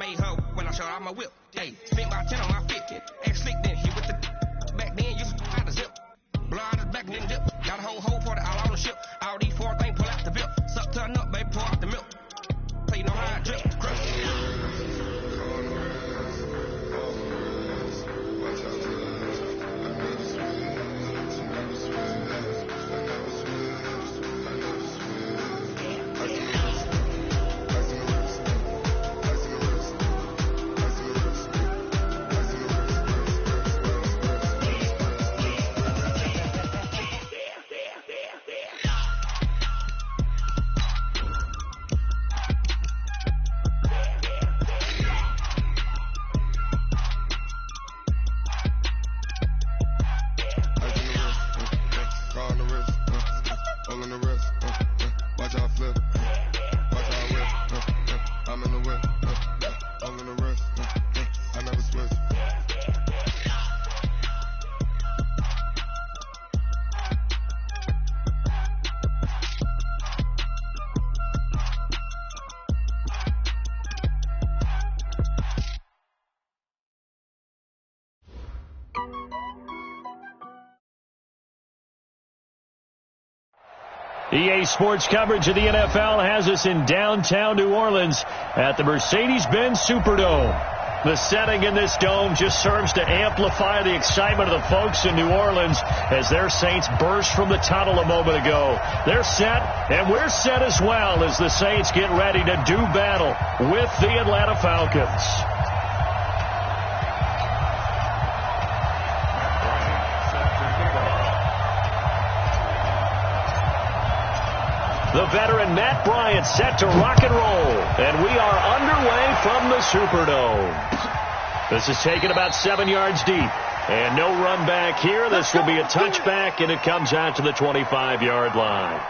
made her when I showed out my whip. Hey, spent about 10 on my fit. Ass slick then hit with the back then used to out the zip. Blow out his back and then dip. Got a whole for the all on the ship. All these four things pull out the bip. Suck turn up, baby, pour out the milk. Play you know how I drip. EA Sports coverage of the NFL has us in downtown New Orleans at the Mercedes-Benz Superdome. The setting in this dome just serves to amplify the excitement of the folks in New Orleans as their Saints burst from the tunnel a moment ago. They're set, and we're set as well as the Saints get ready to do battle with the Atlanta Falcons. The veteran Matt Bryant set to rock and roll. And we are underway from the Superdome. This is taken about 7 yards deep. And no run back here. This will be a touchback, and it comes out to the 25-yard line.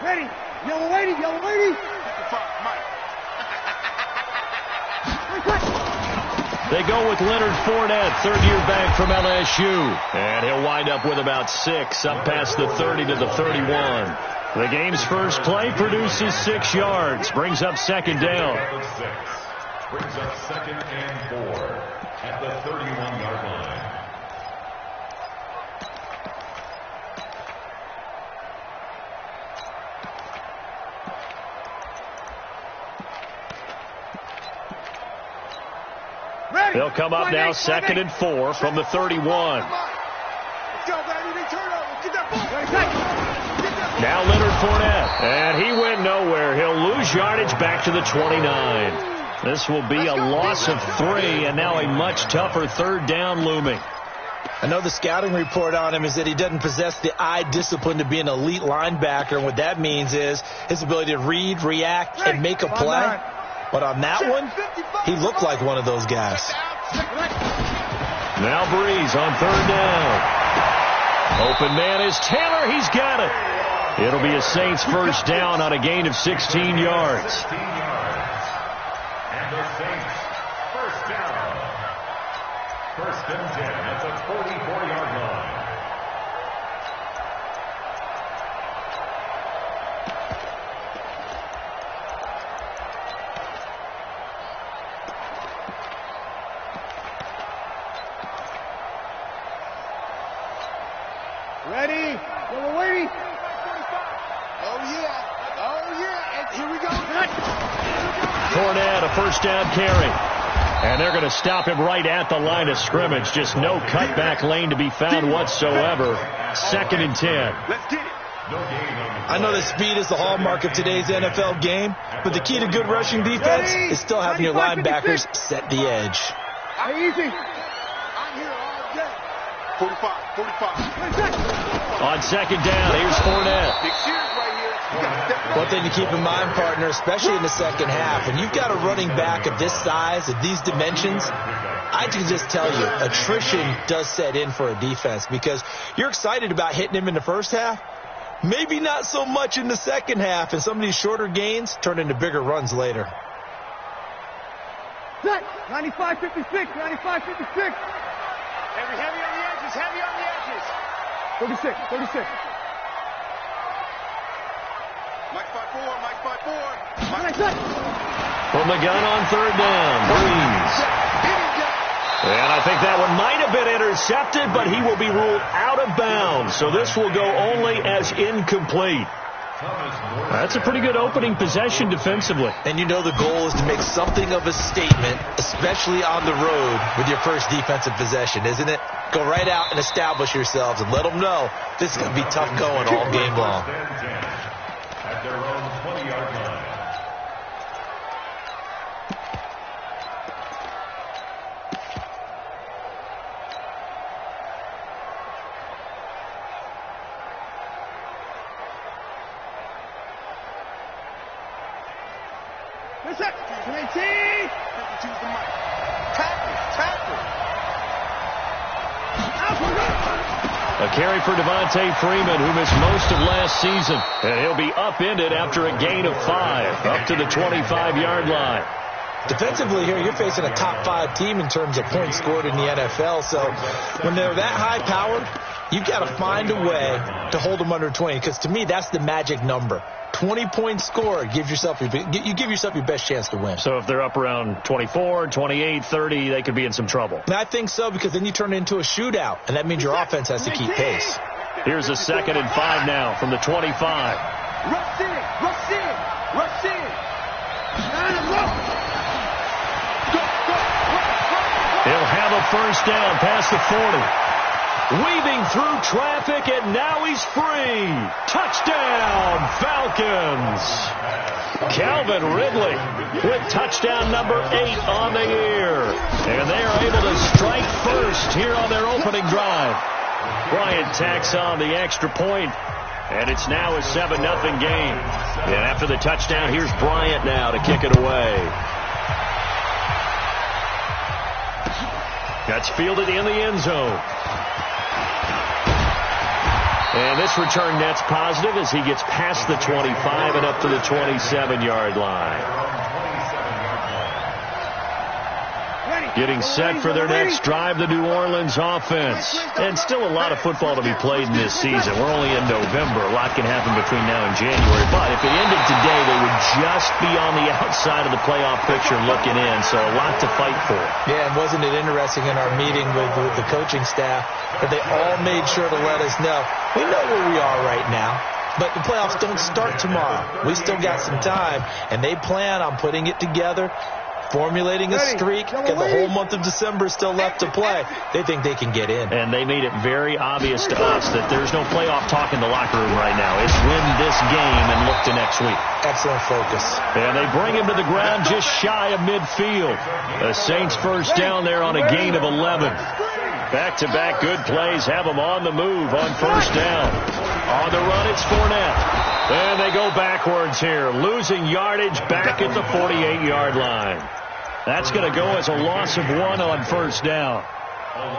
Ready, yellow lady, yellow lady. They go with Leonard Fournette, third-year back from LSU. And he'll wind up with about 6, up past the 30 to the 31. The game's first play produces 6 yards, brings up second down. Brings up second and 4 at the 31-yard line. They'll come up now, second and 4 from the 31. Now Leonard Fournette, and he went nowhere. He'll lose yardage back to the 29. This will be a loss of 3, and now a much tougher third down looming. I know the scouting report on him is that he doesn't possess the eye discipline to be an elite linebacker, and what that means is his ability to read, react, and make a play. But on that one, he looked like one of those guys. Now Breeze on third down. Open man is Taylor. He's got it. It'll be a Saints first down on a gain of 16 yards. And the Saints first down. First and 10 at the 44-yard line. Ready? Yellow lady. Oh, yeah. Oh, yeah. And here we go. Fournette, a first down carry. And they're going to stop him right at the line of scrimmage. Just no cutback lane to be found whatsoever. 2nd and 10. Let's get it. I know that speed is the hallmark of today's NFL game, but the key to good rushing defense is still having your linebackers set the edge. Easy. I'm here all day. 45. On 2nd down, here's Fournette. Big series right here. You gotta step up. One thing to keep in mind, partner, especially in the second half, when you've got a running back of this size, of these dimensions, I can just tell you, attrition does set in for a defense because you're excited about hitting him in the first half. Maybe not so much in the second half, and some of these shorter gains turn into bigger runs later. 95-56, 95-56. Heavy on the edges, 36. Mike 5-4. From the gun on 3rd down, Breeze. And I think that one might have been intercepted, but he will be ruled out of bounds. So this will go only as incomplete. That's a pretty good opening possession defensively. And you know the goal is to make something of a statement, especially on the road with your first defensive possession, isn't it? Go right out and establish yourselves and let them know this is going to be tough going all game long. At their own 20-yard line. A carry for Devontae Freeman, who missed most of last season. And he'll be upended after a gain of 5, up to the 25-yard line. Defensively here, you're facing a top 5 team in terms of points scored in the NFL. So when they're that high-powered, you've got to find a way to hold them under 20. Because to me, that's the magic number. 20 points scored, you give yourself your best chance to win. So if they're up around 24, 28, 30, they could be in some trouble. And I think so, because then you turn it into a shootout, and that means your offense has to keep pace. Here's a 2nd and 5 now from the 25. Rush in. He'll have a first down past the 40. Weaving through traffic, and now he's free. Touchdown, Falcons. Calvin Ridley with touchdown number 8 on the year. And they are able to strike first here on their opening drive. Bryant tacks on the extra point, and it's now a 7-0 game. And after the touchdown, here's Bryant now to kick it away. That's fielded in the end zone. And this return net's positive as he gets past the 25 and up to the 27-yard line. Getting set for their next drive, the New Orleans offense. And still a lot of football to be played in this season. We're only in November. A lot can happen between now and January. But if it ended today, they would just be on the outside of the playoff picture looking in. So a lot to fight for. Yeah, and wasn't it interesting in our meeting with the coaching staff that they all made sure to let us know, we know where we are right now. But the playoffs don't start tomorrow. We still got some time, and they plan on putting it together, formulating a streak, and the whole month of December is still left to play. They think they can get in. And they made it very obvious to us that there's no playoff talk in the locker room right now. It's win this game and look to next week. Excellent focus. And they bring him to the ground just shy of midfield. The Saints first down there on a gain of 11. Back-to-back good plays have them on the move on first down. On the run, it's Fournette. And they go backwards here, losing yardage back at the 48-yard line. That's going to go as a loss of 1 on first down.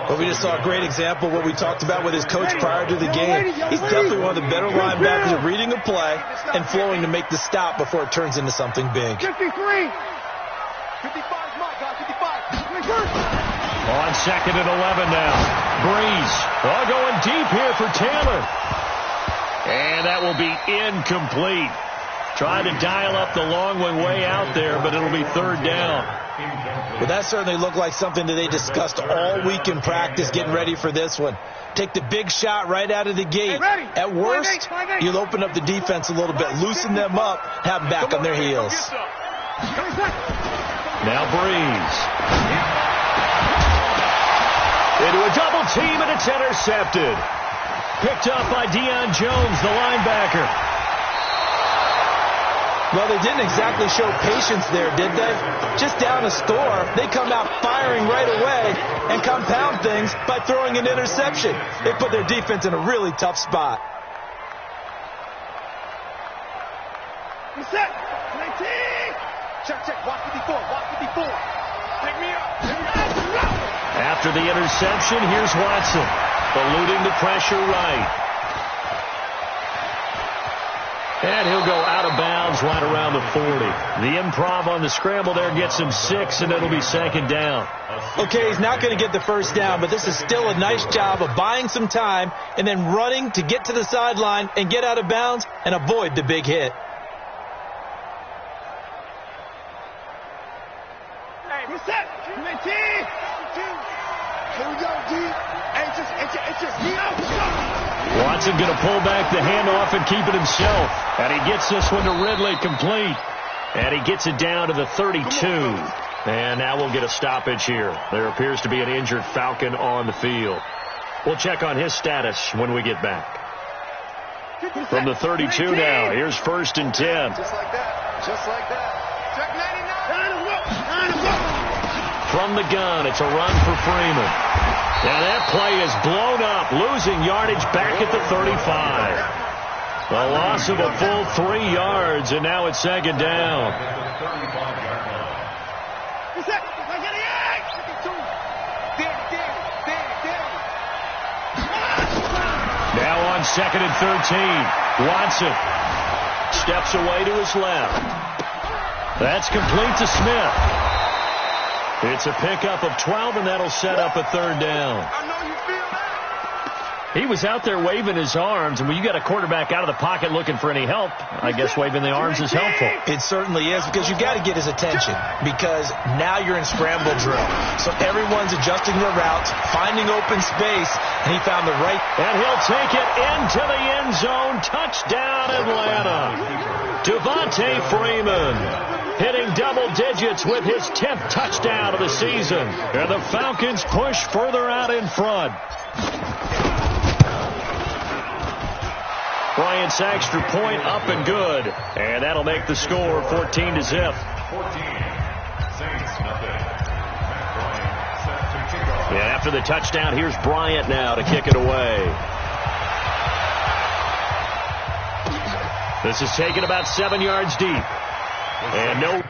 But we just saw a great example of what we talked about with his coach prior to the game. He's definitely one of the better linebackers at reading a play and flowing to make the stop before it turns into something big. 53. 55, my God, 55. On 2nd and 11 now. Breeze. Oh, going deep here for Taylor. And that will be incomplete. Trying to dial up the long one way out there, but it'll be 3rd down. Well, that certainly looked like something that they discussed all week in practice getting ready for this one. Take the big shot right out of the gate. At worst, you'll open up the defense a little bit, loosen them up, have them back on their heels. Now Breeze. Into a double team, and it's intercepted. Picked up by Deion Jones, the linebacker. Well, they didn't exactly show patience there, did they? Just down a score, they come out firing right away and compound things by throwing an interception. They put their defense in a really tough spot. Reset. 19. Check. Walk 54. Pick me up. After the interception, here's Watson, eluding the pressure right. And he'll go out of bounds right around the 40. The improv on the scramble there gets him 6, and it'll be second down. Okay, he's not going to get the first down, but this is still a nice job of buying some time and then running to get to the sideline and get out of bounds and avoid the big hit. Hey, reset. 19. Here we go, D. Hey, it's just me out. Watson going to pull back the handoff and keep it himself. And he gets this one to Ridley complete. And he gets it down to the 32. And now we'll get a stoppage here. There appears to be an injured Falcon on the field. We'll check on his status when we get back. From the 32 now, here's 1st and 10. Just like that. Check 99. From the gun, it's a run for Freeman. And that play is blown up, losing yardage back at the 35. A loss of a full 3 yards, and now it's second down. Now on 2nd and 13, Watson steps away to his left. That's complete to Smith. It's a pickup of 12, and that'll set up a 3rd down. I know you feel that. He was out there waving his arms, and when you got a quarterback out of the pocket looking for any help, I guess waving the arms is helpful. It certainly is, because you got to get his attention, because now you're in scramble drill. So everyone's adjusting their routes, finding open space, and he found the right. And he'll take it into the end zone. Touchdown, Atlanta. Devontae Freeman hitting double digits with his 10th touchdown of the season. And the Falcons push further out in front. Bryant's extra point up and good. And that'll make the score 14-0. 14. Saints, nothing. And after the touchdown, here's Bryant now to kick it away. This is taken about 7 yards deep. And no.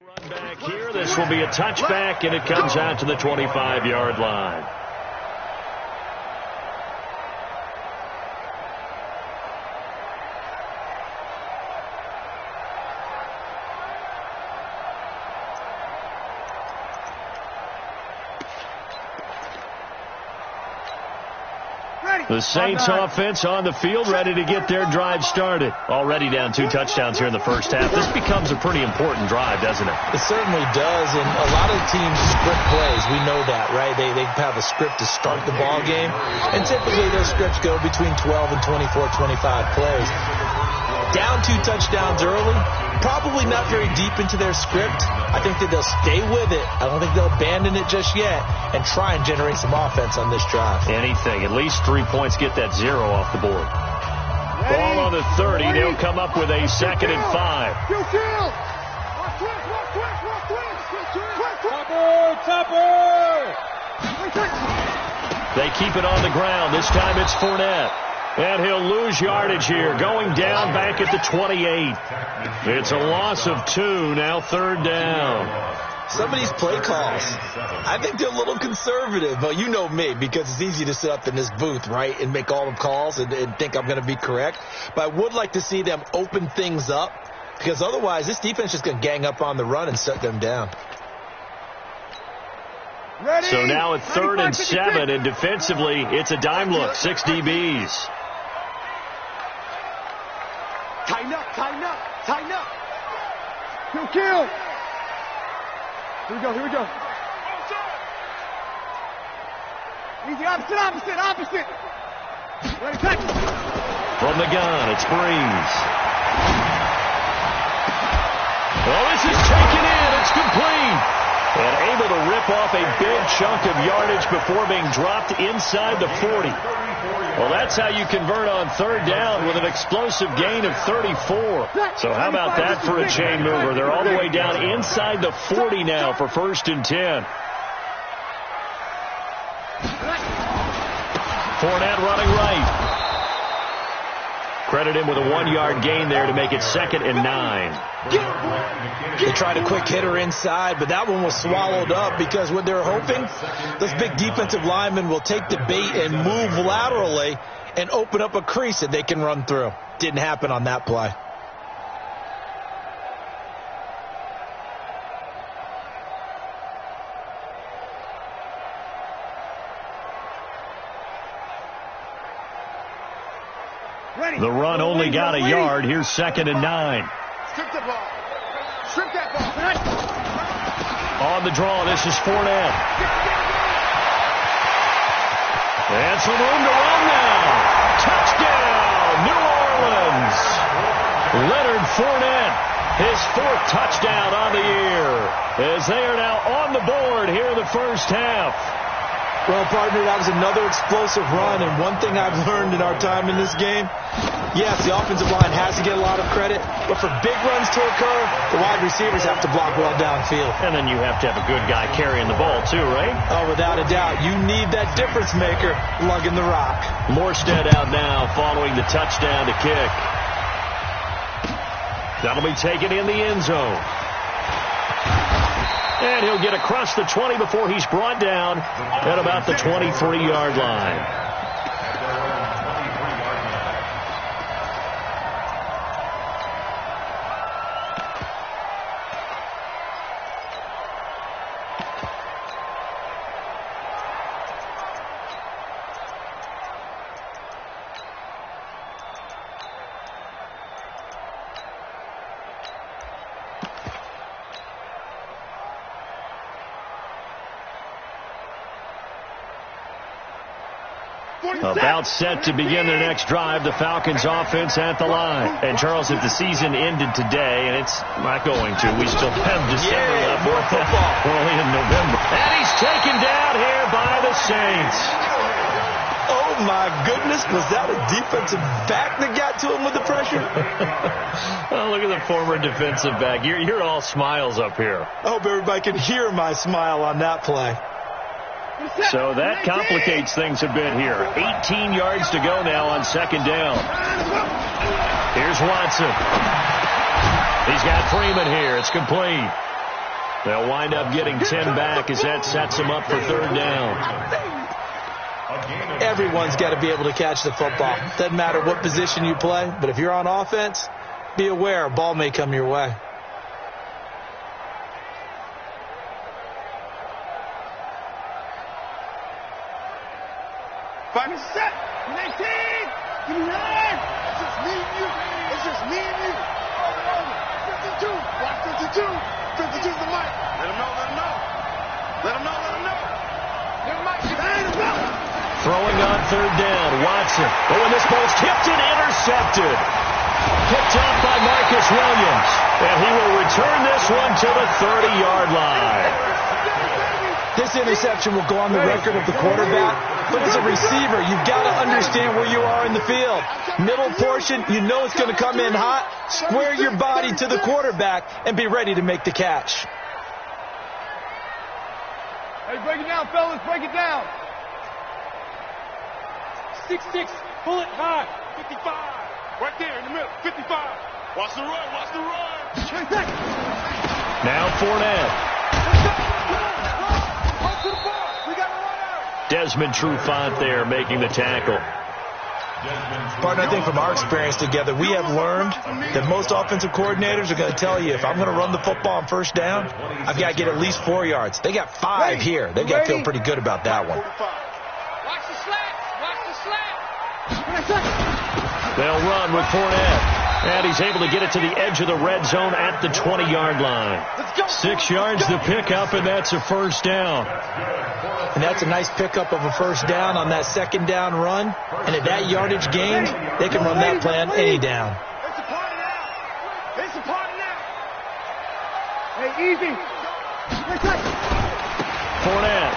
Run back here. This will be a touchback, and it comes out to the 25-yard line. The Saints offense on the field, ready to get their drive started. Already down 2 touchdowns here in the first half. This becomes a pretty important drive, doesn't it? It certainly does, and a lot of teams script plays. We know that, right? They have a script to start the ball game, and typically those scripts go between 12 and 24, 25 plays. Down 2 touchdowns early, probably not very deep into their script. I think that they'll stay with it. I don't think they'll abandon it just yet and try and generate some offense on this drive. Anything. At least 3 points, get that 0 off the board. Ball on the 30. They'll come up with a 2nd and 5. They keep it on the ground. This time it's Fournette. And he'll lose yardage here, going down back at the 28. It's a loss of 2, now 3rd down. Some of these play calls, I think they're a little conservative, but you know me, because it's easy to sit up in this booth, right, and make all the calls and think I'm going to be correct. But I would like to see them open things up because otherwise this defense is just going to gang up on the run and shut them down. Ready? So now at 3rd and 7, and defensively, it's a dime look, 6 DBs. Tighten up, tighten up, tighten up. Kill. Here we go. Easy, opposite. Ready, catch. From the gun, it's Breeze. Well, this is taken in. It's complete. And able to rip off a big chunk of yardage before being dropped inside the 40. Well, that's how you convert on 3rd down with an explosive gain of 34. So how about that for a chain mover? They're all the way down inside the 40 now for 1st and 10. Fournette running right. Credit him with a 1-yard gain there to make it 2nd and 9. They tried a quick hitter inside, but that one was swallowed up because what they're hoping, those big defensive linemen will take the bait and move laterally and open up a crease that they can run through. Didn't happen on that play. The run only got a yard. Here's 2nd and 9. Strip the ball. Strip that ball. On the draw, this is Fournette. And some room to run now. Touchdown, New Orleans. Leonard Fournette, his 4th touchdown on the year, as they are now on the board here in the first half. Well, partner, that was another explosive run, and one thing I've learned in our time in this game, yes, the offensive line has to get a lot of credit, but for big runs to occur, the wide receivers have to block well downfield. And then you have to have a good guy carrying the ball too, right? Oh, without a doubt. You need that difference maker lugging the rock. Morstead out now following the touchdown to kick. That'll be taken in the end zone. And he'll get across the 20 before he's brought down at about the 23-yard line. About set to begin their next drive, the Falcons offense at the line. And Charles, if the season ended today, and it's not going to, we still have December left. More football. We're only in November. And he's taken down here by the Saints. Oh, my goodness. Was that a defensive back that got to him with the pressure? Oh, look at the former defensive back. You're all smiles up here. I hope everybody can hear my smile on that play. So that complicates things a bit here. 18 yards to go now on 2nd down. Here's Watson. He's got Freeman here. It's complete. They'll wind up getting 10 back as that sets them up for 3rd down. Everyone's got to be able to catch the football. Doesn't matter what position you play, but if you're on offense, be aware a ball may come your way. Final set. 19. Give me 9. It's just me and you. It's just me and you. Over. 52. Watch 52. 52's the mic. Let him know. Let him know. Let him know. Let him know. Let him mic. Let him know. Throwing on 3rd down. Watson. Oh, and this ball's tipped and intercepted. Picked off by Marcus Williams. And he will return this one to the 30-yard line. This interception will go on the record of the quarterback, but as a receiver, you've got to understand where you are in the field. Middle portion, you know it's going to come in hot. Square your body to the quarterback and be ready to make the catch. Hey, break it down, fellas. Break it down. 6-6. Pull it high. 55. Right there in the middle. 55. Watch the run. Watch the run. Now Fournette. Desmond Trufant there making the tackle. Partner, I think from our experience together, we have learned that most offensive coordinators are going to tell you, if I'm going to run the football on first down, I've got to get at least 4 yards. They got 5 here. They've got to feel pretty good about that one. Watch the slats. Watch the slats. They'll run with Fournette. And he's able to get it to the edge of the red zone at the 20-yard line. 6 yards to pick up, and that's a first down. And that's a nice pickup of a first down on that second down run. And at that yardage gain, they can run that play on any down. It's a party now. It's a party now. Hey, easy. Fournette.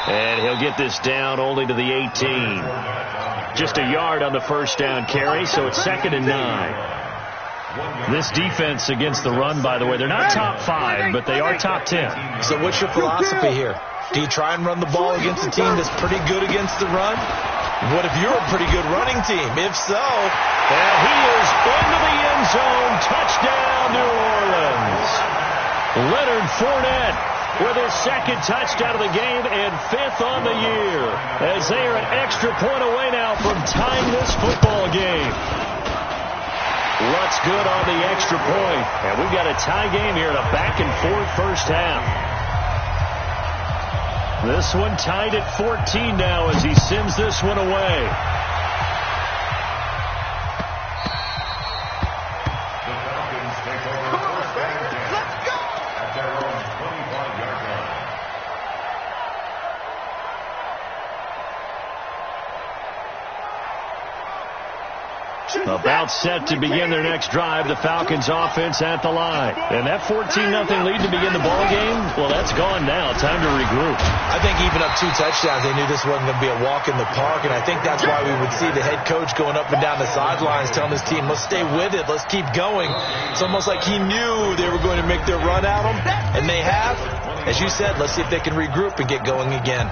And he'll get this down only to the 18. Just a yard on the first down carry, so it's 2nd and 9. This defense against the run, by the way, they're not top 5, but they are top 10. So what's your philosophy here? Do you try and run the ball against a team that's pretty good against the run? What if you're a pretty good running team? If so, and he is into the end zone. Touchdown, New Orleans. Leonard Fournette with his 2nd touchdown of the game and 5th on the year, as they are an extra point away now from tying this football game. What's good on the extra point? And we've got a tie game here in a back-and-forth first half. This one tied at 14 now as he sends this one away. The Falcons take over first down and 10 at their own 25-yard line. About set to begin their next drive, the Falcons offense at the line. And that 14-0 lead to begin the ball game, well, that's gone now. Time to regroup. I think even up 2 touchdowns, they knew this wasn't going to be a walk in the park, and I think that's why we would see the head coach going up and down the sidelines telling his team, let's stay with it, let's keep going. It's almost like he knew they were going to make their run at him, and they have. As you said, let's see if they can regroup and get going again.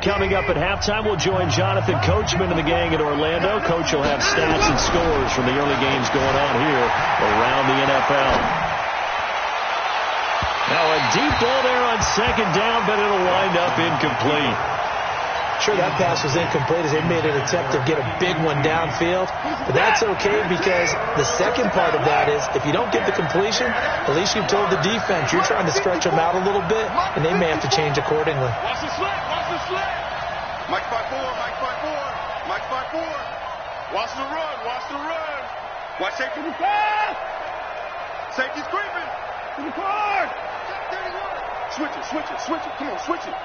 Coming up at halftime, we'll join Jonathan Coachman and the gang at Orlando. Coach will have stats and scores from the early games going on here around the NFL. Now a deep ball there on 2nd down, but it'll wind up incomplete. Sure, that pass was incomplete as they made an attempt to get a big one downfield. But that's okay because the second part of that is if you don't get the completion, at least you've told the defense you're trying to stretch them out a little bit, and they may have to change accordingly. Watch the slant. Watch the slant. Mike 5-4. Mike 5-4. Mike 5-4. Watch the run. Watch the run. Watch safety in the pass. Safety's creeping. To the car. Switch it. Switch it. Switch it. Come on, switch it.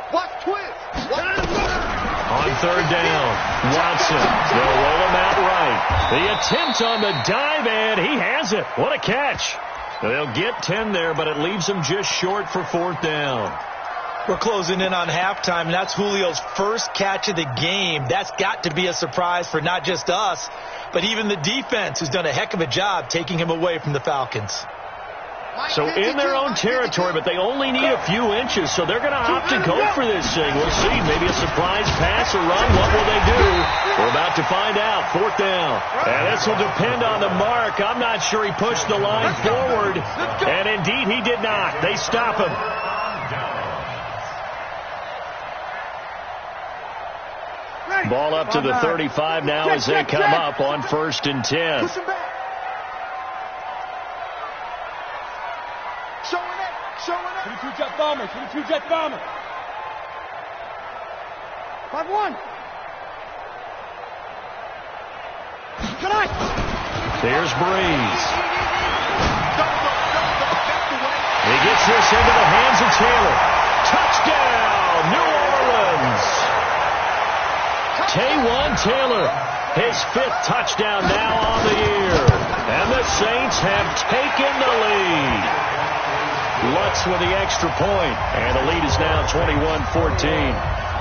Watch twist. On 3rd down, Watson. They'll roll him out right. The attempt on the dive, and he has it. What a catch. They'll get 10 there, but it leaves them just short for 4th down. We're closing in on halftime, and that's Julio's first catch of the game. That's got to be a surprise for not just us, but even the defense, who's done a heck of a job taking him away from the Falcons. So in their own territory, but they only need a few inches, so they're going to opt to go for this thing. We'll see. Maybe a surprise pass or run. What will they do? We're about to find out. 4th down. And this will depend on the mark. I'm not sure he pushed the line forward. And indeed, he did not. They stop him. Ball up to the 35 now as they come up on 1st and 10. Showing up. 22-jet bomber. 22-jet bomber. 5-1. Good night. Here's Breeze. He gets this into the hands of Taylor. Touchdown, New Orleans. Taywan Taylor, his 5th touchdown now on the year. And the Saints have taken the lead. Lutz with the extra point, and the lead is now 21-14.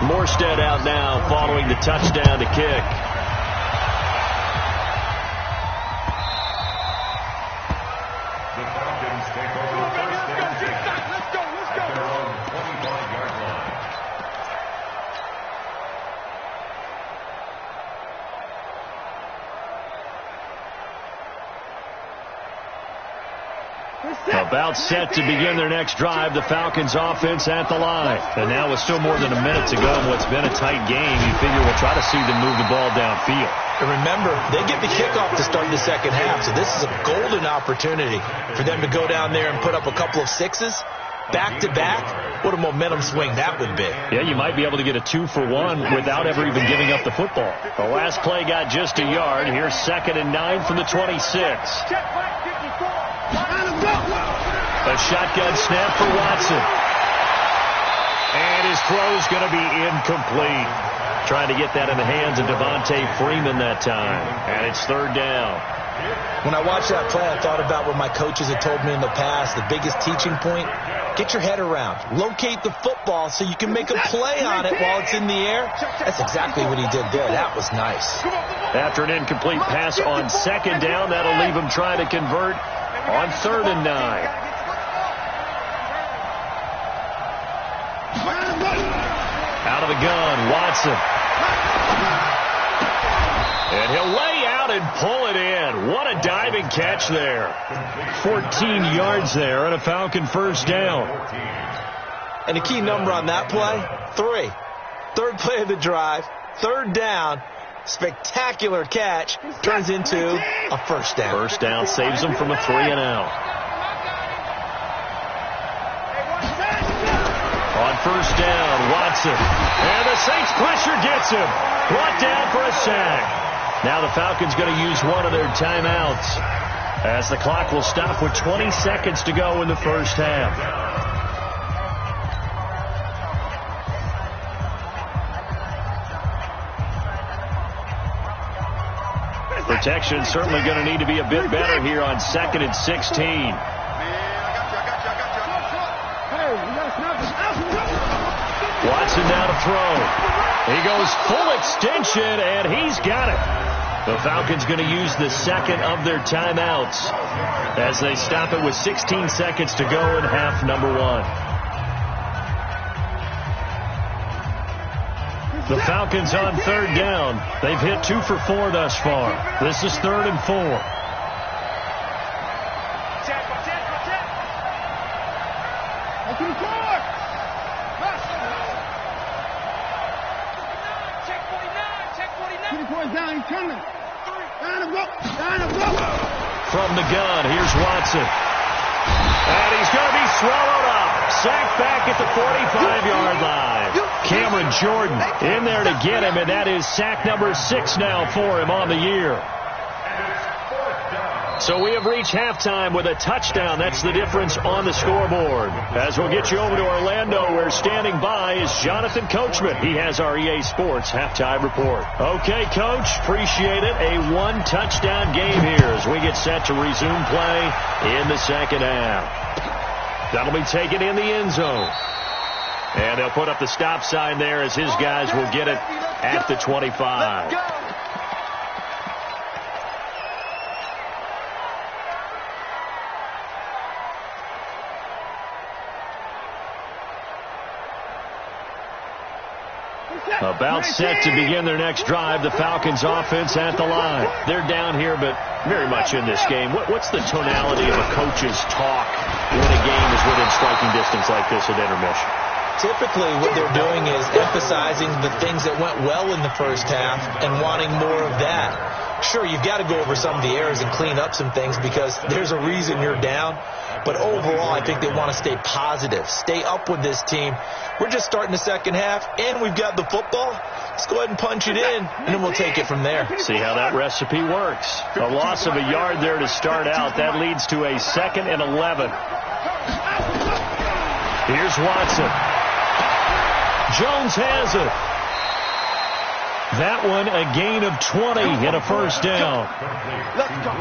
Morstead out now following the touchdown to kick. The Falcons take over first and 10 About set to begin their next drive, the Falcons offense at the line. And now with still more than a minute to go in what's been a tight game, you figure we'll try to see them move the ball downfield. And remember, they get the kickoff to start the second half, so this is a golden opportunity for them to go down there and put up a couple of sixes. Back-to-back, what a momentum swing that would be. Yeah, you might be able to get a 2-for-1 without ever even giving up the football. The last play got just a yard. Here's 2nd and 9 from the 26. A shotgun snap for Watson. And his throw's going to be incomplete. Trying to get that in the hands of Devontae Freeman that time. And it's 3rd down. When I watched that play, I thought about what my coaches had told me in the past. The biggest teaching point, get your head around. Locate the football so you can make a play on it while it's in the air. That's exactly what he did there. That was nice. After an incomplete pass on 2nd down, that'll leave him trying to convert on 3rd and 9. Out of the gun, Watson. And he'll lay out and pull it in. What a diving catch there. 14 yards there and a Falcon 1st down. And a key number on that play, 3. 3rd play of the drive, 3rd down. Spectacular catch turns into a 1st down. 1st down saves them from a 3-and-out. On 1st down, Watson. And the Saints pressure gets him. Brought down for a sack. Now the Falcons going to use one of their timeouts as the clock will stop with 20 seconds to go in the 1st half. Protection certainly going to need to be a bit better here on 2nd and 16. Watson now to throw. He goes full extension, and he's got it. The Falcons going to use the 2nd of their timeouts as they stop it with 16 seconds to go in half number 1. The Falcons on 3rd down. They've hit 2 for 4 thus far. This is 3rd and 4. From the gun, here's Watson. And he's going to be swallowed up. Sacked back at the 45-yard line. Cameron Jordan in there to get him, and that is sack number 6 now for him on the year. So we have reached halftime with a touchdown. That's the difference on the scoreboard. As we'll get you over to Orlando, where standing by is Jonathan Coachman. He has our EA Sports halftime report. Okay, Coach, appreciate it. A 1-touchdown game here as we get set to resume play in the 2nd half. That'll be taken in the end zone. And they'll put up the stop sign there as his guys will get it at the 25. About set to begin their next drive, the Falcons offense at the line. They're down here, but very much in this game. What's the tonality of a coach's talk when a game is within striking distance like this at intermission? Typically, what they're doing is emphasizing the things that went well in the 1st half and wanting more of that. Sure, you've got to go over some of the errors and clean up some things because there's a reason you're down. But overall, I think they want to stay positive, stay up with this team. We're just starting the 2nd half, and we've got the football. Let's go ahead and punch it in, and then we'll take it from there. See how that recipe works. A loss of a yard there to start out. That leads to a 2nd and 11. Here's Watson. Jones has it. That one a gain of 20 and a 1st down. Let's go.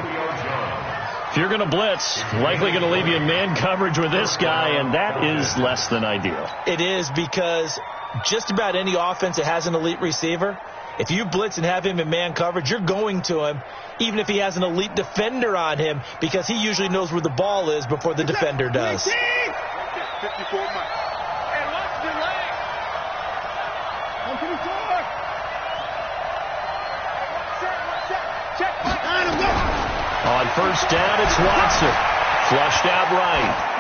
If you're going to blitz, likely going to leave you in man coverage with this guy, and that is less than ideal. It is because just about any offense that has an elite receiver, if you blitz and have him in man coverage, you're going to him, even if he has an elite defender on him, because he usually knows where the ball is before the defender does. 54 miles. On 1st down, it's Watson. Flushed out right.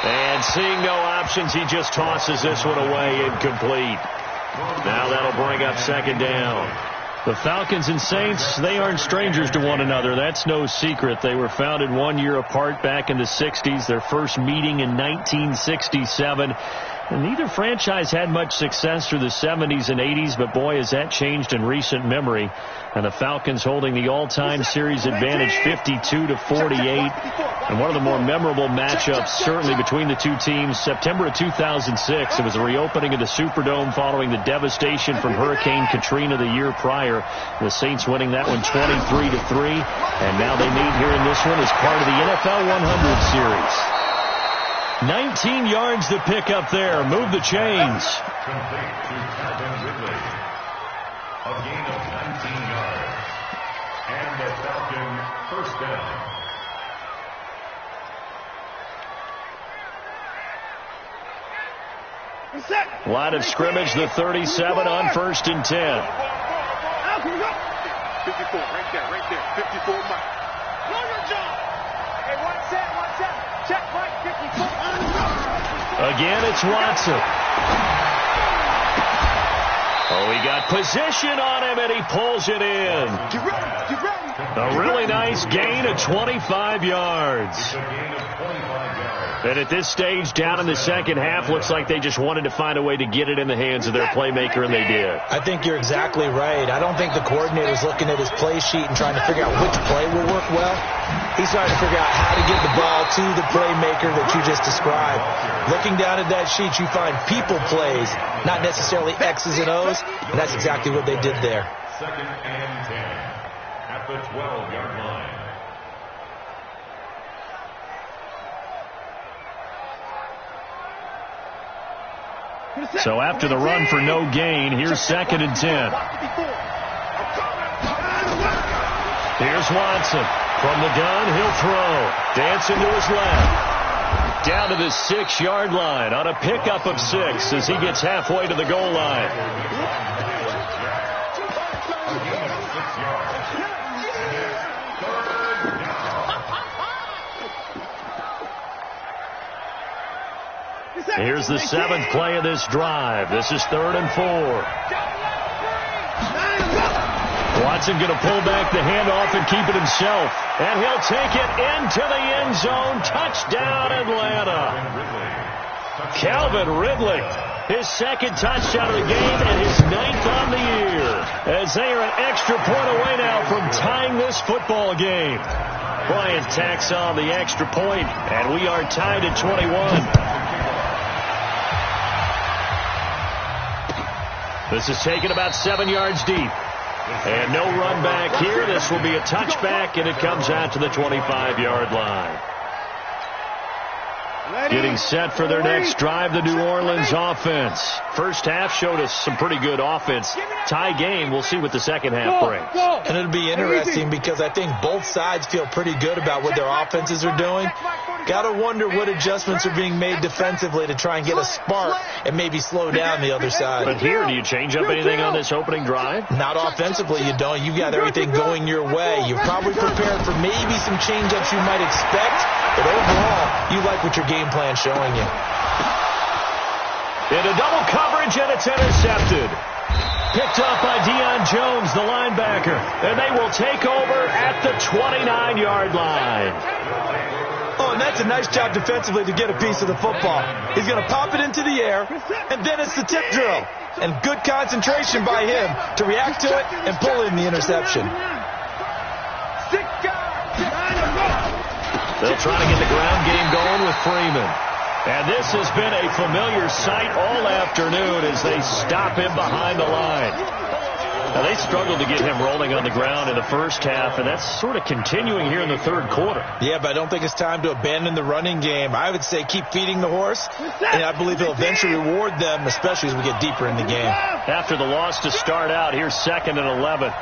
And seeing no options, he just tosses this one away, incomplete. Now that'll bring up second down. The Falcons and Saints, they aren't strangers to one another. That's no secret. They were founded 1 year apart back in the 60s, their first meeting in 1967. And neither franchise had much success through the 70s and 80s, but boy, has that changed in recent memory. And the Falcons holding the all-time series advantage 52-48. And one of the more memorable matchups, certainly between the two teams, September of 2006. It was a reopening of the Superdome following the devastation from Hurricane Katrina the year prior. The Saints winning that one 23-3. And now they meet here in this one as part of the NFL 100 series. 19 yards to pick up there. Move the chains. Complete to Calvin Ridley. A gain of 19 yards. And the Falcon first down. Line of scrimmage, the 37 on 1st and 10. 54, right there, 54 Mike. Know your job. Hey, one set. Check Mike, 54. Again, it's Watson. Oh, he got position on him, and he pulls it in. Get ready. A really nice gain of 25 yards. It's a gain of 25 yards. And at this stage, down in the second half, looks like they just wanted to find a way to get it in the hands of their playmaker, and they did. I think you're exactly right. I don't think the coordinator's looking at his play sheet and trying to figure out which play will work well. He's trying to figure out how to get the ball to the playmaker that you just described. Looking down at that sheet, you find people plays, not necessarily X's and O's, and that's exactly what they did there. 2nd and 10 at the 12-yard line. So after the run for no gain, here's 2nd and 10. Here's Watson. From the gun, he'll throw. Dancing to his left. Down to the 6-yard line on a pickup of 6 as he gets halfway to the goal line. Here's the 7th play of this drive. This is 3rd and 4. Watson going to pull back the handoff and keep it himself. And he'll take it into the end zone. Touchdown, Atlanta. Calvin Ridley, his 2nd touchdown of the game and his 9th on the year. As they are an extra point away now from tying this football game. Bryant tacks on the extra point, and we are tied at 21. This is taken about 7 yards deep. And no run back here. This will be a touchback, and it comes out to the 25-yard line. Getting set for their next drive, the New Orleans offense. First half showed us some pretty good offense. Tie game. We'll see what the second half brings. And it'll be interesting because I think both sides feel pretty good about what their offenses are doing. Got to wonder what adjustments are being made defensively to try and get a spark and maybe slow down the other side. But here, do you change up anything on this opening drive? Not offensively, you don't. You've got everything going your way. You're probably prepared for maybe some change-ups you might expect, but overall, you like what your game plan's showing you. Into double coverage, and it's intercepted. Picked up by Deion Jones, the linebacker. And they will take over at the 29-yard line. Oh, and that's a nice job defensively to get a piece of the football. He's going to pop it into the air, and then it's the tip drill. And good concentration by him to react to it and pull in the interception. They'll try to get the ground game going with Freeman. And this has been a familiar sight all afternoon as they stop him behind the line. Now, they struggled to get him rolling on the ground in the first half, and that's sort of continuing here in the third quarter. Yeah, but I don't think it's time to abandon the running game. I would say keep feeding the horse, and I believe he'll eventually reward them, especially as we get deeper in the game. After the loss to start out, here's 2nd and 11.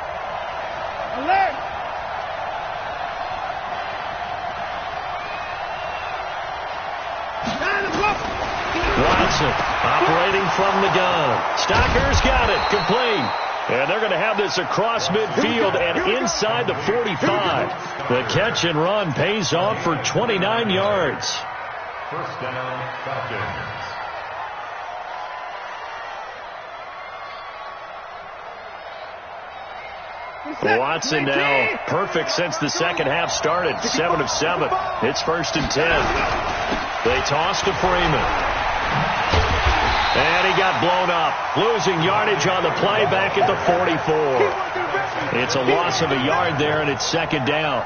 Watson operating from the gun. Stocker's got it. Complete. And they're going to have this across midfield and inside the 45. The catch and run pays off for 29 yards. First down, Falcons. Watson now perfect since the second half started. 7 of 7. It's 1st and 10. They toss to Freeman. And he got blown up. Losing yardage on the play back at the 44. It's a loss of a yard there, and it's 2nd down.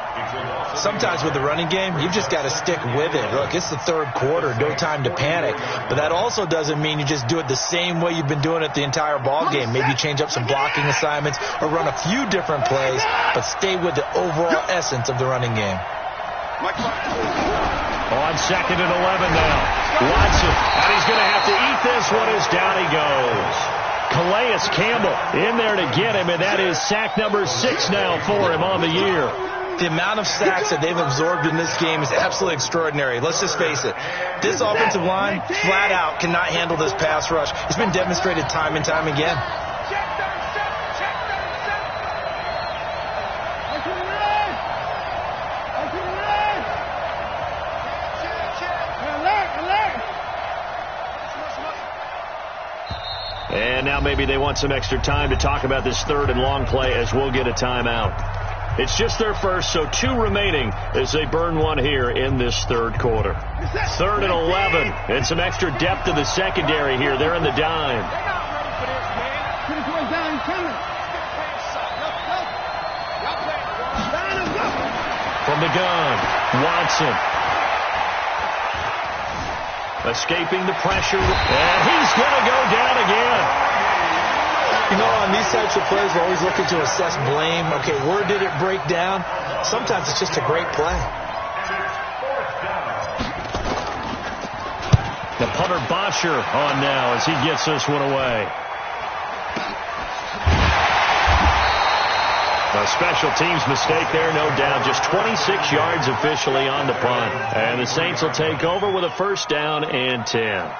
Sometimes with the running game, you've just got to stick with it. Look, it's the 3rd quarter, no time to panic. But that also doesn't mean you just do it the same way you've been doing it the entire ball game. Maybe change up some blocking assignments or run a few different plays, but stay with the overall essence of the running game. On 2nd and 11 now. Watson, and he's going to have to eat this one as down he goes. Calais Campbell in there to get him, and that is sack number 6 now for him on the year. The amount of sacks that they've absorbed in this game is absolutely extraordinary. Let's just face it. This offensive line, flat out, cannot handle this pass rush. It's been demonstrated time and time again. And now maybe they want some extra time to talk about this 3rd and long play as we'll get a timeout. It's just their first, so 2 remaining as they burn one here in this 3rd quarter. 3rd and 11, and some extra depth to the secondary here. They're in the dime. From the gun, Watson. Escaping the pressure, and he's going to go down again. You know, on these types of plays, we're always looking to assess blame. Okay, where did it break down? Sometimes it's just a great play. The punter Bosher on now as he gets this one away. A special teams mistake there, no doubt. Just 26 yards officially on the punt. And the Saints will take over with a 1st down and 10.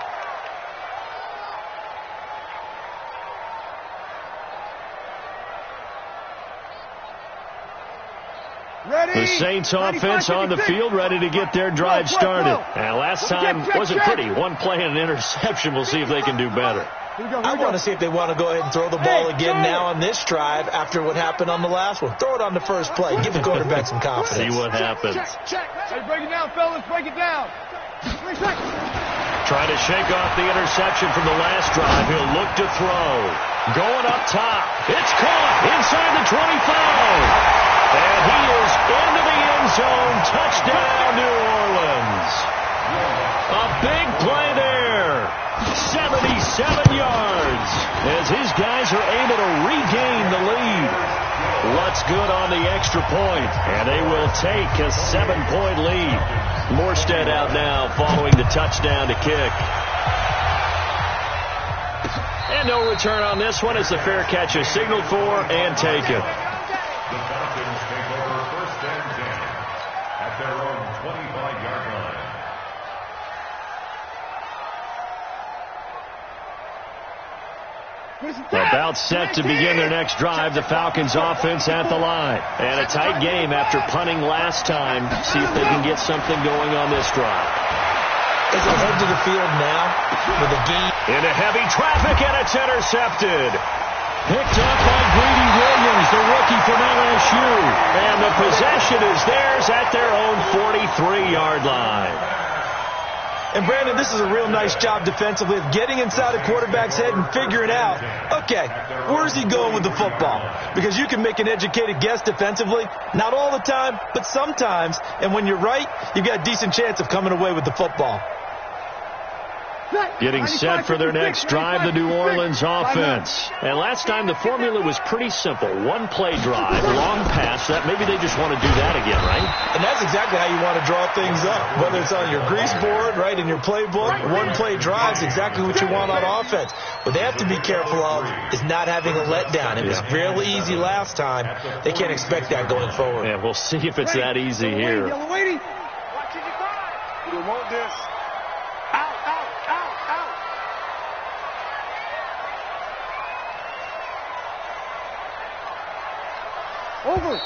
The Saints offense on the field, ready to get their drive started. And last time wasn't pretty. 1 play and an interception. We'll see if they can do better. I want to see if they want to go ahead and throw the ball again now on this drive after what happened on the last one. Throw it on the first play. Give the quarterback some confidence. See what happens. Hey, break it down, fellas. Break it down. 3 seconds. Trying to shake off the interception from the last drive. He'll look to throw. Going up top. It's caught inside the 25. And he is into the end zone. Touchdown, New Orleans. A big play there. 77 yards as his guys are able to regain the lead. What's good on the extra point, and they will take a 7-point lead. Morstead out now following the touchdown to kick. And no return on this one as the fair catch is signaled for and taken. The Falcons take over 1st and 10 at their own 25-yard line. About set to begin their next drive. The Falcons offense at the line. And a tight game after punting last time. See if they can get something going on this drive. As they head to the field now with a gain. Into heavy traffic, and it's intercepted. Picked up by Greedy Williams, the rookie from LSU. And the possession is theirs at their own 43-yard line. And, Brandon, this is a real nice job defensively of getting inside a quarterback's head and figuring out, okay, where's he going with the football? Because you can make an educated guess defensively. Not all the time, but sometimes. And when you're right, you've got a decent chance of coming away with the football. Getting set for their next drive, the New Orleans offense. And last time the formula was pretty simple. 1-play drive, long pass. That maybe they just want to do that again, right? And that's exactly how you want to draw things up. Whether it's on your grease board, right, in your playbook, 1-play drive is exactly what you want on offense. What they have to be careful of is not having a letdown. It was real easy last time. They can't expect that going forward. Yeah, we'll see if it's that easy here. You want this. Over.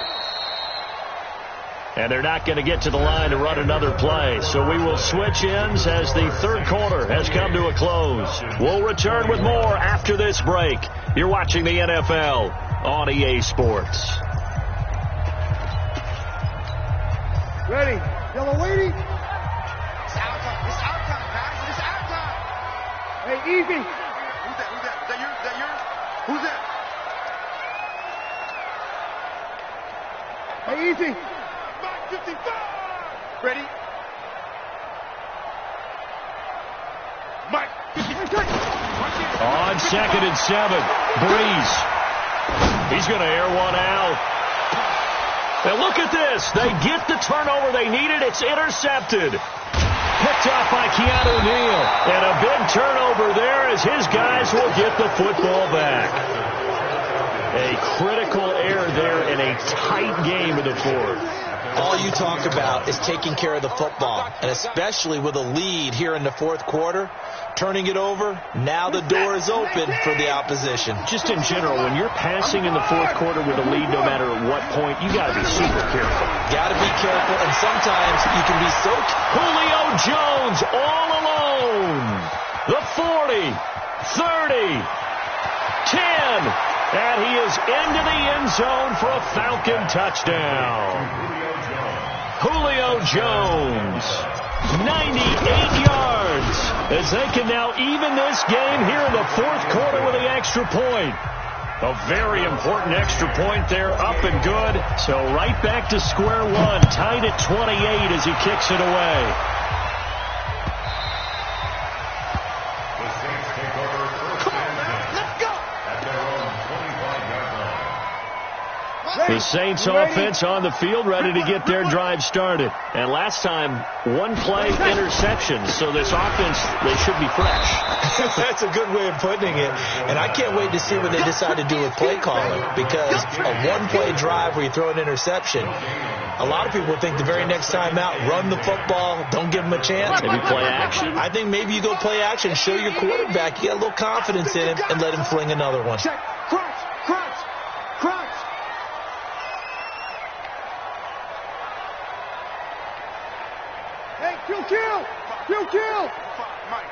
And they're not going to get to the line to run another play. So we will switch ends as the third quarter has come to a close. We'll return with more after this break. You're watching the NFL on EA Sports. Ready. Yellow lady. It's our time. It's our time, guys. It's our time. Hey, easy. Who's that? Who's that? Is that yours? Is that yours? Who's that? Hey, easy. 55. Ready? Mike. On 2nd and 7. Breeze. He's going to air one out. And look at this. They get the turnover they needed. It's intercepted. Picked off by Keanu Neal. And a big turnover there as his guys will get the football back. A critical error there in a tight game in the fourth. All you talk about is taking care of the football, and especially with a lead here in the fourth quarter, turning it over, now the door is open for the opposition. Just in general, when you're passing in the fourth quarter with a lead, no matter at what point, you got to be super careful. Got to be careful, and sometimes you can be so... Julio Jones all alone. The 40, 30, 10. And he is into the end zone for a Falcon touchdown. Julio Jones, 98 yards, as they can now even this game here in the fourth quarter with the extra point. A very important extra point there, up and good. So right back to square one, tied at 28 as he kicks it away. The Saints take over first and 10. Let's go. At their own 25-yard line. The Saints offense on the field, ready to get their drive started. And last time, one play interception. So this offense, they should be fresh. That's a good way of putting it. And I can't wait to see what they decide to do with play calling. Because a one-play drive where you throw an interception, a lot of people think the very next time out, run the football, don't give them a chance. Maybe play action. I think maybe you go play action, show your quarterback you got a little confidence in him, and let him fling another one. Check. Crunch. Crunch. Crunch. Hey, kill. Mike.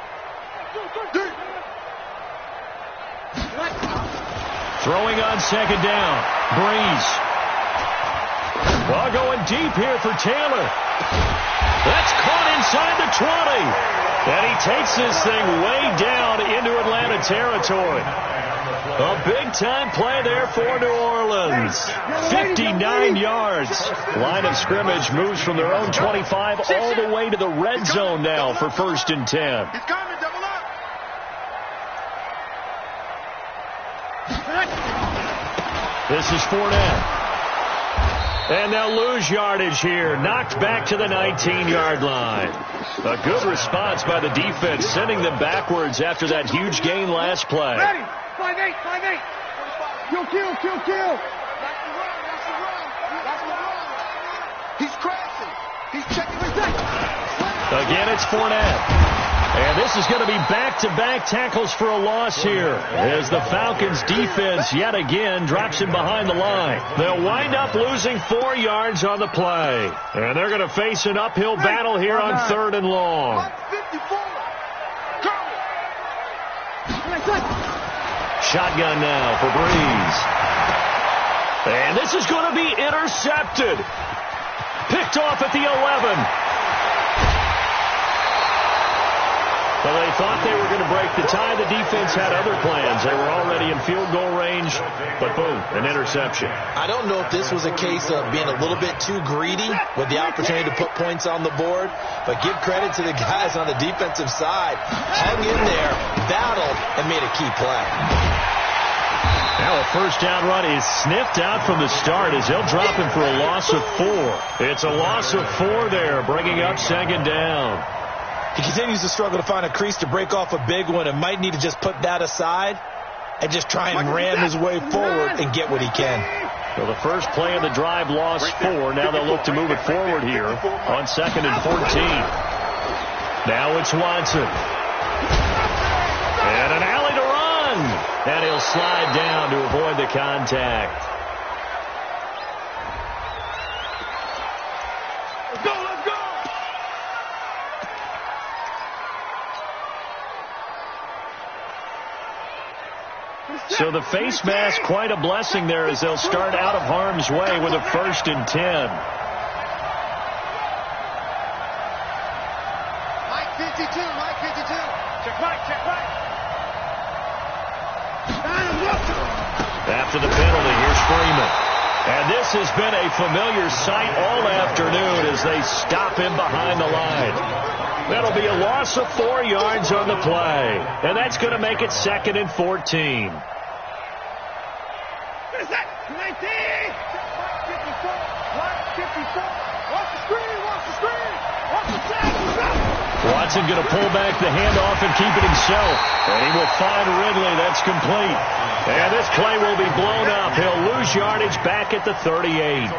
Throwing on second down. Breeze. Ball going deep here for Taylor. That's caught inside the 20. And he takes this thing way down into Atlanta territory. A big-time play there for New Orleans. 59 yards. Line of scrimmage moves from their own 25 all the way to the red zone now for 1st and 10. He's coming. Double up. This is Fournette. And they'll lose yardage here. Knocked back to the 19-yard line. A good response by the defense, sending them backwards after that huge gain last play. Ready. 5-8. Kill. He's crashing. He's checking his neck. Again, it's Fournette. And this is going to be back-to-back tackles for a loss here as the Falcons defense yet again drops him behind the line. They'll wind up losing 4 yards on the play. And they're going to face an uphill battle here on 3rd and long. 154. Shotgun now for Breeze. And this is going to be intercepted. Picked off at the 11. Well, they thought they were going to break the tie. The defense had other plans. They were already in field goal range, but boom, an interception. I don't know if this was a case of being a little bit too greedy with the opportunity to put points on the board, but give credit to the guys on the defensive side. Hung in there, battled, and made a key play. Now a first down run is sniffed out from the start as they'll drop him for a loss of 4. It's a loss of 4 there, bringing up 2nd down. He continues to struggle to find a crease to break off a big one and might need to just put that aside and just try and ram his way forward and get what he can. So the first play of the drive lost 4. Now they'll look to move it forward here on 2nd and 14. Now it's Watson. And an alley to run. And he'll slide down to avoid the contact. So the face mask, quite a blessing there as they'll start out of harm's way with a 1st and 10. Mike 52, Mike 52. Check Mike, check Mike. After the penalty, here's Freeman. And this has been a familiar sight all afternoon as they stop him behind the line. That'll be a loss of 4 yards on the play. And that's going to make it 2nd and 14. Watson going to pull back the handoff and keep it himself. And he will find Ridley. That's complete. And this play will be blown up. He'll lose yardage back at the 38.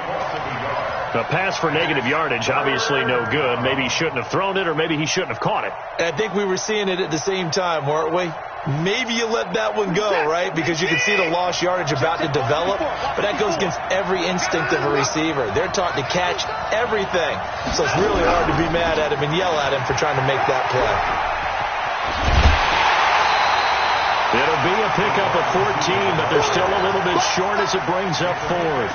The pass for negative yardage, obviously no good. Maybe he shouldn't have thrown it, or maybe he shouldn't have caught it. I think we were seeing it at the same time, weren't we? Maybe you let that one go, right? Because you can see the lost yardage about to develop. But that goes against every instinct of a receiver. They're taught to catch everything. So it's really hard to be mad at him and yell at him for trying to make that play. It'll be a pickup of 14, but they're still a little bit short as it brings up 4th.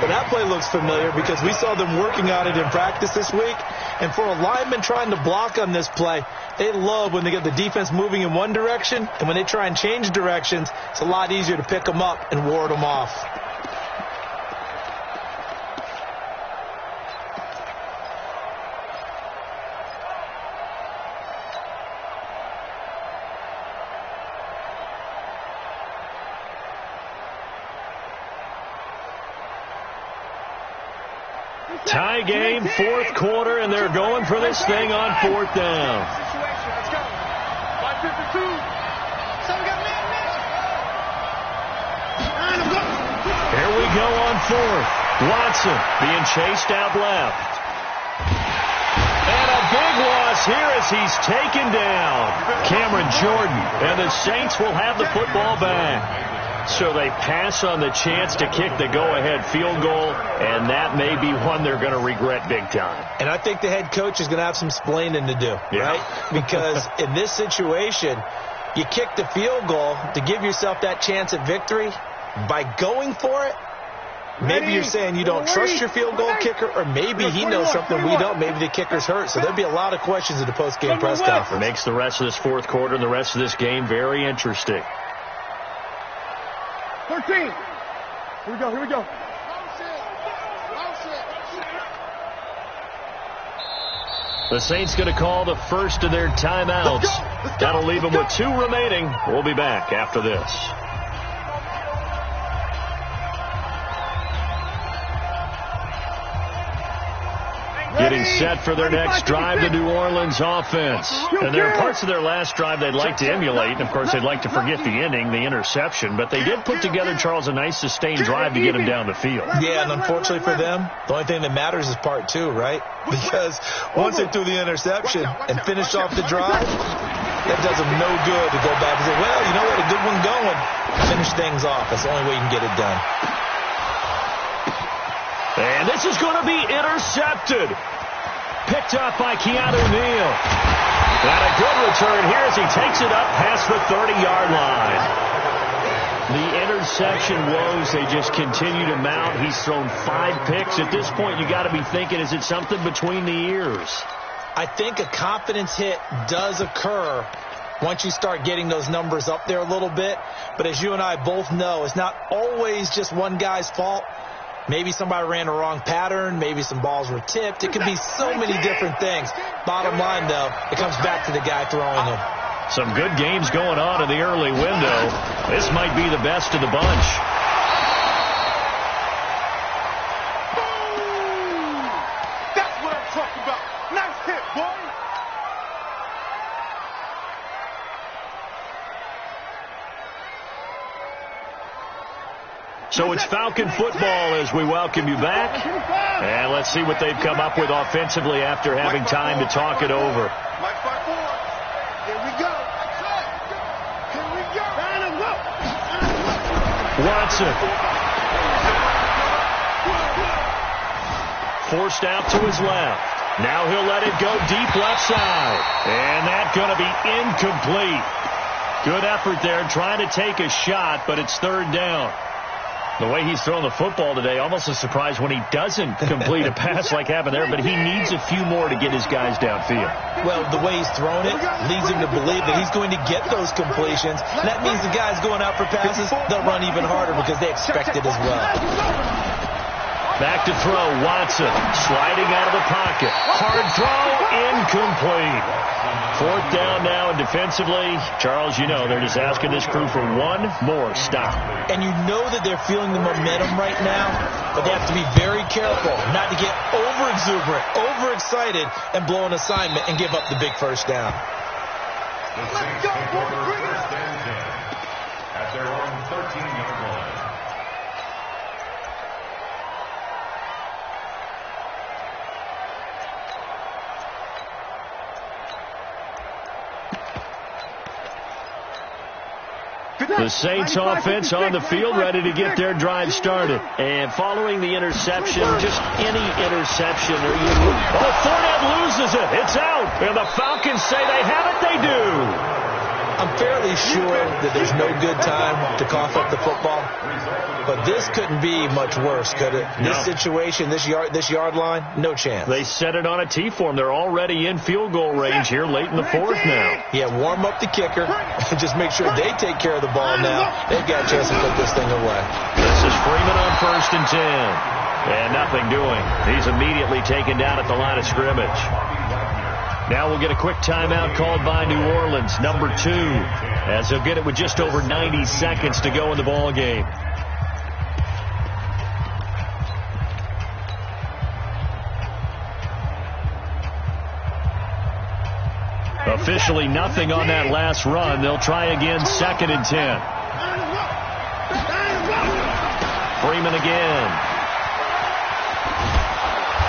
But that play looks familiar because we saw them working on it in practice this week. And for a lineman trying to block on this play, they love when they get the defense moving in one direction. And when they try and change directions, it's a lot easier to pick them up and ward them off. Tie game, 4th quarter, and they're going for this thing on 4th down. Let's go. 552. So we got Here we go on 4th. Watson being chased out left. And a big loss here as he's taken down. Cameron Jordan, and the Saints will have the football back. So they pass on the chance to kick the go-ahead field goal, and that may be one they're going to regret big time. And I think the head coach is going to have some splaining to do, right? Because in this situation, you kick the field goal to give yourself that chance at victory. By going for it, maybe you're saying you don't trust your field goal kicker, or maybe he knows something we don't. Maybe the kicker's hurt. So there'll be a lot of questions at the post-game press conference. Makes the rest of this 4th quarter and the rest of this game very interesting. 13. Here we go, here we go. The Saints going to call the first of their timeouts. That'll leave them with 2 remaining. We'll be back after this. Getting set for their next drive, the New Orleans offense. And there are parts of their last drive they'd like to emulate. And, of course, they'd like to forget the inning, the interception. But they did put together, Charles, a nice sustained drive to get them down the field. Yeah, and unfortunately for them, the only thing that matters is part 2, right? Because once they threw the interception and finished off the drive, that does them no good to go back and say, well, you know what, a good one going. Finish things off. That's the only way you can get it done. And this is going to be intercepted. Picked up by Keanu Neal. Got a good return here as he takes it up past the 30-yard line. The interception woes, they just continue to mount. He's thrown 5 picks. At this point, you got to be thinking, is it something between the ears? I think a confidence hit does occur once you start getting those numbers up there a little bit. But as you and I both know, it's not always just one guy's fault. Maybe somebody ran a wrong pattern. Maybe some balls were tipped. It could be so many different things. Bottom line, though, it comes back to the guy throwing them. Some good games going on in the early window. This might be the best of the bunch. Boom! That's what I'm talking about. Nice hit, boy. So it's Falcon football as we welcome you back. And let's see what they've come up with offensively after having time to talk it over. Here we go. Here we go. Watson. Forced out to his left. Now he'll let it go deep left side. And that's going to be incomplete. Good effort there, trying to take a shot, but it's third down. The way he's throwing the football today, almost a surprise when he doesn't complete a pass like happened there, but he needs a few more to get his guys downfield. Well, the way he's thrown it leads him to believe that he's going to get those completions. And that means the guys going out for passes, they'll run even harder because they expect it as well. Back to throw, Watson, sliding out of the pocket. Hard throw, incomplete. Fourth down now, and defensively, Charles, you know, they're just asking this crew for one more stop. And you know that they're feeling the momentum right now, but they have to be very careful not to get over-exuberant, overexcited, and blow an assignment and give up the big first down. Let's go, first and 10 at their own 13-yard line. The Saints offense on the field, ready to get their drive started. And following the interception, just any interception. Fournette loses it. It's out. And the Falcons say they have it. They do. I'm fairly sure that there's no good time to cough up the football. But this couldn't be much worse, could it? No. This situation, this yard line, no chance. They set it on a T-form. They're already in field goal range here late in the fourth now. Yeah, warm up the kicker and just make sure they take care of the ball now. They've got a chance to put this thing away. This is Freeman on 1st and 10. And nothing doing. He's immediately taken down at the line of scrimmage. Now we'll get a quick timeout called by New Orleans, number 2, as they'll get it with just over 90 seconds to go in the ball game. Officially nothing on that last run. They'll try again, 2nd and 10. Freeman again.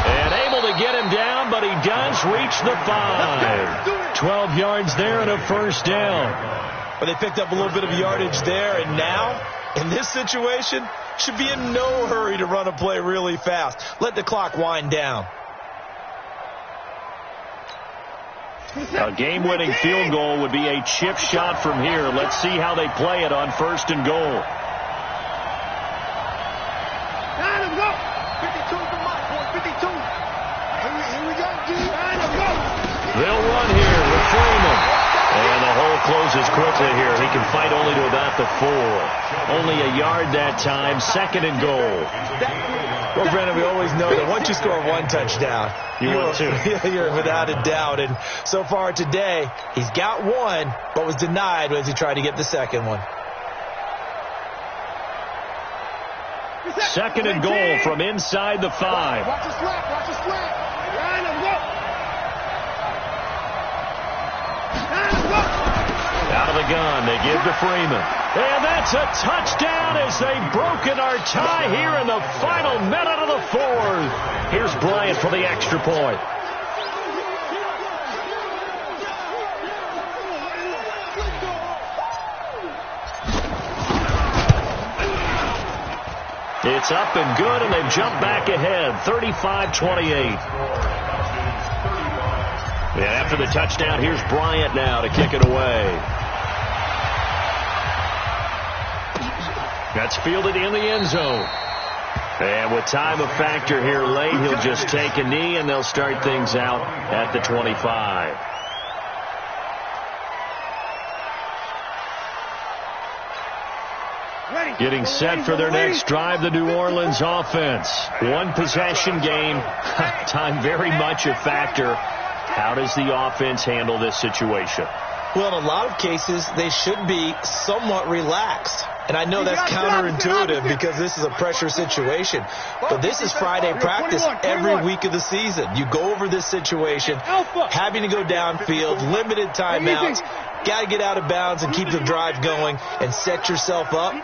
And able to get him down, but he does reach the 5. 12 yards there and a first down. But they picked up a little bit of yardage there, and now, in this situation, should be in no hurry to run a play really fast. Let the clock wind down. A game-winning field goal would be a chip shot from here. Let's see how they play it on 1st and goal. They'll run here with Freeman. And the hole closes quickly here. He can fight only to about the 4. Only a yard that time. 2nd and goal. Well, Brandon, we always know that once you score one touchdown, you're without a doubt. And so far today, he's got one, but was denied as he tried to get the second one. 2nd and goal from inside the 5. Watch the slap. Watch the slap. Line him, go. Out of the gun, they give to Freeman. And that's a touchdown as they've broken our tie here in the final minute of the 4th. Here's Bryant for the extra point. It's up and good, and they've jumped back ahead, 35-28. And after the touchdown, here's Bryant now to kick it away. That's fielded in the end zone. And with time a factor here late, he'll just take a knee, and they'll start things out at the 25. Getting set for their next drive, the New Orleans offense. One possession game. Time very much a factor. How does the offense handle this situation? Well, in a lot of cases, they should be somewhat relaxed. And I know that's counterintuitive because this is a pressure situation. But this is Friday practice every week of the season. You go over this situation, having to go downfield, limited timeouts. Got to get out of bounds and keep the drive going and set yourself up.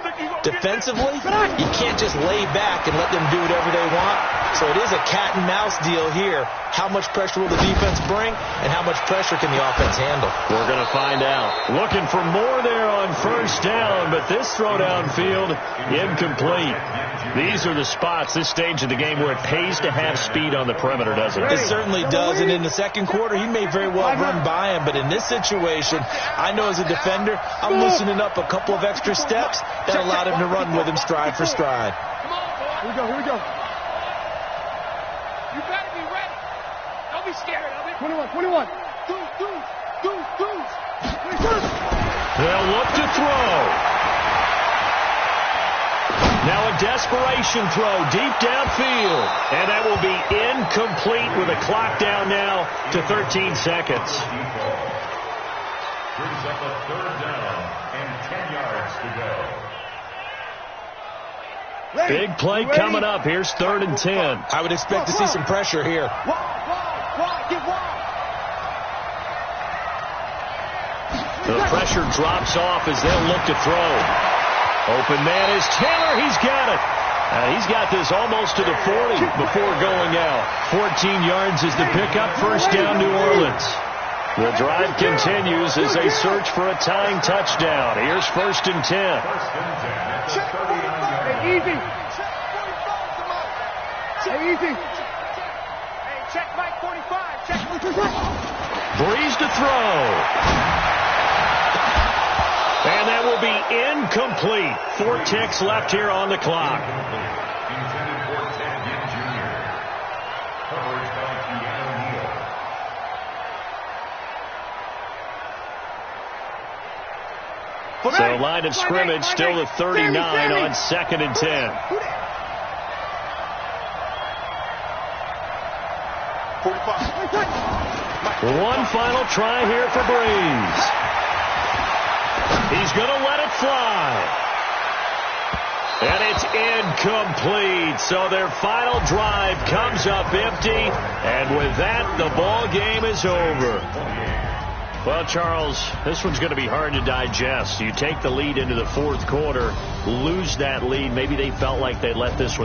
Defensively, you can't just lay back and let them do whatever they want. So it is a cat and mouse deal here. How much pressure will the defense bring, and how much pressure can the offense handle? We're going to find out. Looking for more there on first down, but this throw downfield, incomplete. These are the spots, this stage of the game, where it pays to have speed on the perimeter, doesn't it? It certainly does, and in the second quarter, he may very well run by him, but in this situation, I know as a defender, I'm loosening up a couple of extra steps that allowed him to run with him stride for stride. Here we go, here we go. You better be ready. Don't be scared of it. 21. They'll look to throw. Now a desperation throw deep downfield. And that will be incomplete with a clock down now to 13 seconds. Brings up a third down and 10 yards to go. Big play coming up. Here's 3rd and 10. I would expect to see some pressure here. The pressure drops off as they'll look to throw. Open man is Taylor. He's got it. He's got this almost to the 40 before going out. 14 yards is the pickup. First down, New Orleans. The drive continues as they search for a tying touchdown. Here's 1st and 10. Easy. Hey, easy. Hey, check Mike 45. Check. Breeze to throw. And that will be incomplete. 4 ticks left here on the clock. Intended for Ted Ginn Jr. Coverage by Keanu Neal. So line of scrimmage still at 39 on 2nd and 10. 45. One final try here for Breeze. He's going to let it fly. And it's incomplete. So their final drive comes up empty. And with that, the ball game is over. Well, Charles, this one's going to be hard to digest. You take the lead into the 4th quarter, lose that lead. Maybe they felt like they let this one